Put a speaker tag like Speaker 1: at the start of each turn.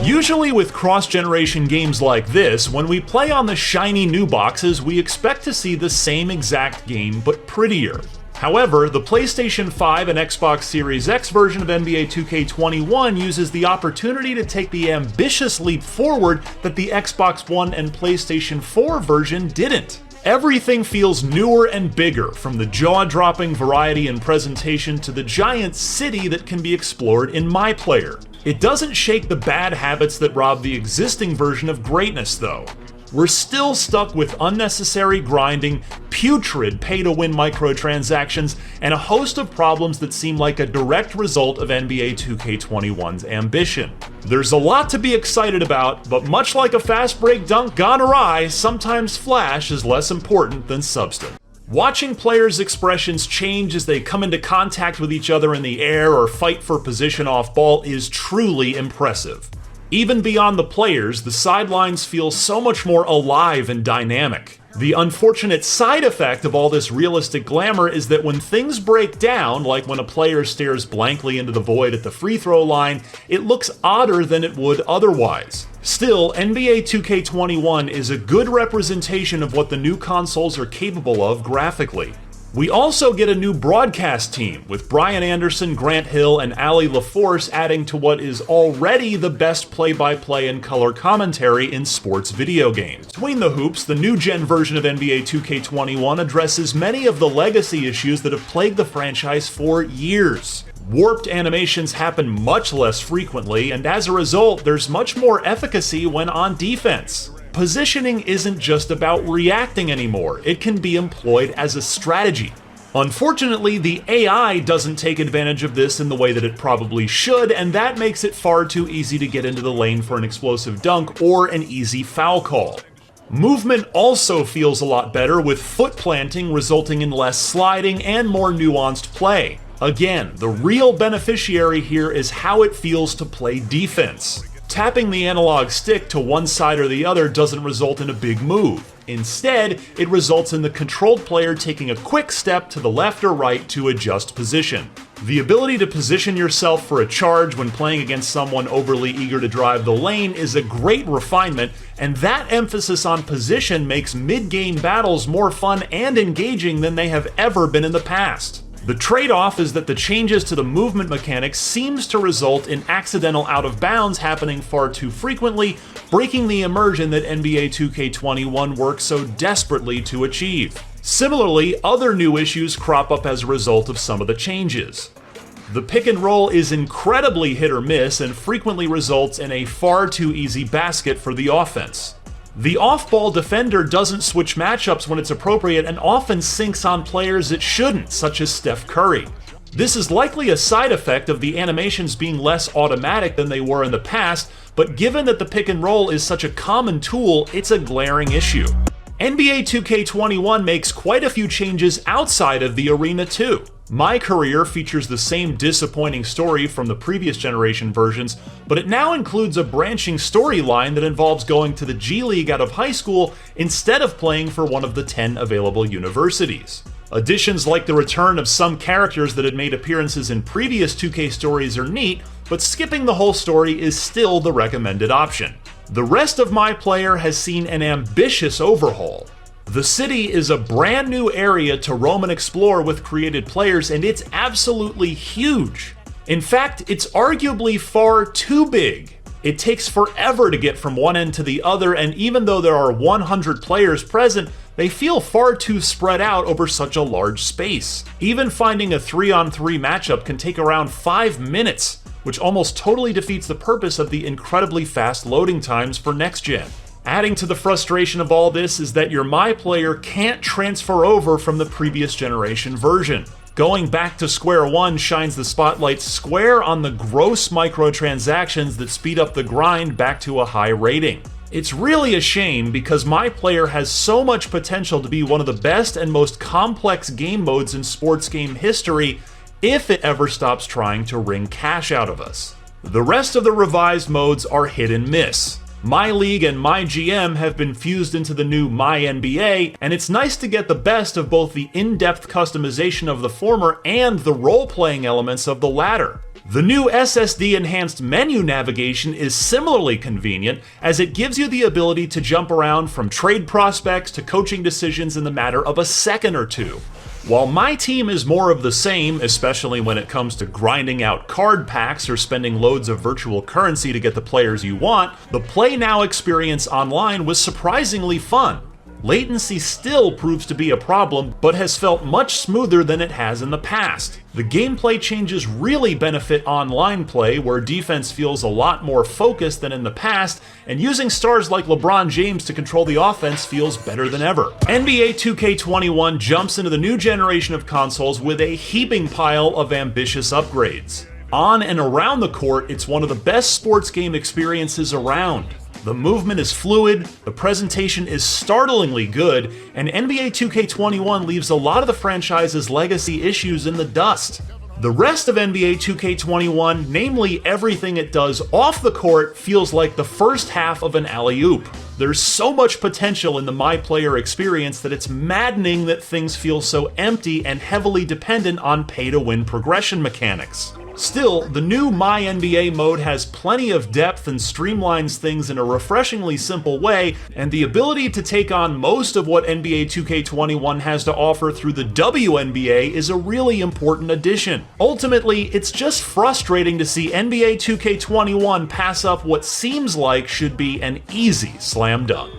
Speaker 1: Usually with cross-generation games like this, when we play on the shiny new boxes, we expect to see the same exact game but prettier. However, the PlayStation 5 and Xbox Series X version of NBA 2K21 uses the opportunity to take the ambitious leap forward that the Xbox One and PlayStation 4 version didn't. Everything feels newer and bigger, from the jaw-dropping variety and presentation to the giant city that can be explored in My Player. It doesn't shake the bad habits that rob the existing version of greatness, though. We're still stuck with unnecessary grinding, putrid pay-to-win microtransactions, and a host of problems that seem like a direct result of NBA 2K21's ambition. There's a lot to be excited about, but much like a fast break dunk gone awry, sometimes flash is less important than substance. Watching players' expressions change as they come into contact with each other in the air or fight for position off ball is truly impressive. Even beyond the players, the sidelines feel so much more alive and dynamic. The unfortunate side effect of all this realistic glamour is that when things break down, like when a player stares blankly into the void at the free throw line, it looks odder than it would otherwise. Still, NBA 2K21 is a good representation of what the new consoles are capable of graphically. We also get a new broadcast team, with Brian Anderson, Grant Hill, and Ali LaForce adding to what is already the best play-by-play and color commentary in sports video games. Between the hoops, the new-gen version of NBA 2K21 addresses many of the legacy issues that have plagued the franchise for years. Warped animations happen much less frequently, and as a result, there's much more efficacy when on defense. Positioning isn't just about reacting anymore, it can be employed as a strategy. Unfortunately, the AI doesn't take advantage of this in the way that it probably should, and that makes it far too easy to get into the lane for an explosive dunk or an easy foul call. Movement also feels a lot better, with foot planting resulting in less sliding and more nuanced play. Again, the real beneficiary here is how it feels to play defense. Tapping the analog stick to one side or the other doesn't result in a big move. Instead, it results in the controlled player taking a quick step to the left or right to adjust position. The ability to position yourself for a charge when playing against someone overly eager to drive the lane is a great refinement, and that emphasis on position makes mid-game battles more fun and engaging than they have ever been in the past. The trade-off is that the changes to the movement mechanics seems to result in accidental out-of-bounds happening far too frequently, breaking the immersion that NBA 2K21 works so desperately to achieve. Similarly, other new issues crop up as a result of some of the changes. The pick and roll is incredibly hit or miss and frequently results in a far too easy basket for the offense. The off-ball defender doesn't switch matchups when it's appropriate and often sinks on players it shouldn't, such as Steph Curry. This is likely a side effect of the animations being less automatic than they were in the past, but given that the pick and roll is such a common tool, it's a glaring issue. NBA 2K21 makes quite a few changes outside of the arena too. My Career features the same disappointing story from the previous generation versions, but it now includes a branching storyline that involves going to the G League out of high school instead of playing for one of the 10 available universities. Additions like the return of some characters that had made appearances in previous 2K stories are neat, but skipping the whole story is still the recommended option. The rest of My Player has seen an ambitious overhaul. The city is a brand new area to roam and explore with created players, and it's absolutely huge. In fact, it's arguably far too big. It takes forever to get from one end to the other, and even though there are 100 players present, they feel far too spread out over such a large space. Even finding a 3-on-3 matchup can take around 5 minutes, which almost totally defeats the purpose of the incredibly fast loading times for next gen. Adding to the frustration of all this is that your My Player can't transfer over from the previous generation version. Going back to square one shines the spotlight square on the gross microtransactions that speed up the grind back to a high rating. It's really a shame because My Player has so much potential to be one of the best and most complex game modes in sports game history if it ever stops trying to wring cash out of us. The rest of the revised modes are hit and miss. My League and My GM have been fused into the new My NBA, and it's nice to get the best of both the in-depth customization of the former and the role-playing elements of the latter. The new SSD-enhanced menu navigation is similarly convenient, as it gives you the ability to jump around from trade prospects to coaching decisions in the matter of a second or two. While My Team is more of the same, especially when it comes to grinding out card packs or spending loads of virtual currency to get the players you want, the Play Now experience online was surprisingly fun. Latency still proves to be a problem, but has felt much smoother than it has in the past. The gameplay changes really benefit online play, where defense feels a lot more focused than in the past, and using stars like LeBron James to control the offense feels better than ever. NBA 2K21 jumps into the new generation of consoles with a heaping pile of ambitious upgrades. On and around the court, it's one of the best sports game experiences around. The movement is fluid, the presentation is startlingly good, and NBA 2K21 leaves a lot of the franchise's legacy issues in the dust. The rest of NBA 2K21, namely everything it does off the court, feels like the first half of an alley-oop. There's so much potential in the My Player experience that it's maddening that things feel so empty and heavily dependent on pay-to-win progression mechanics. Still, the new My NBA mode has plenty of depth and streamlines things in a refreshingly simple way, and the ability to take on most of what NBA 2K21 has to offer through the WNBA is a really important addition. Ultimately, it's just frustrating to see NBA 2K21 pass up what seems like should be an easy slam dunk.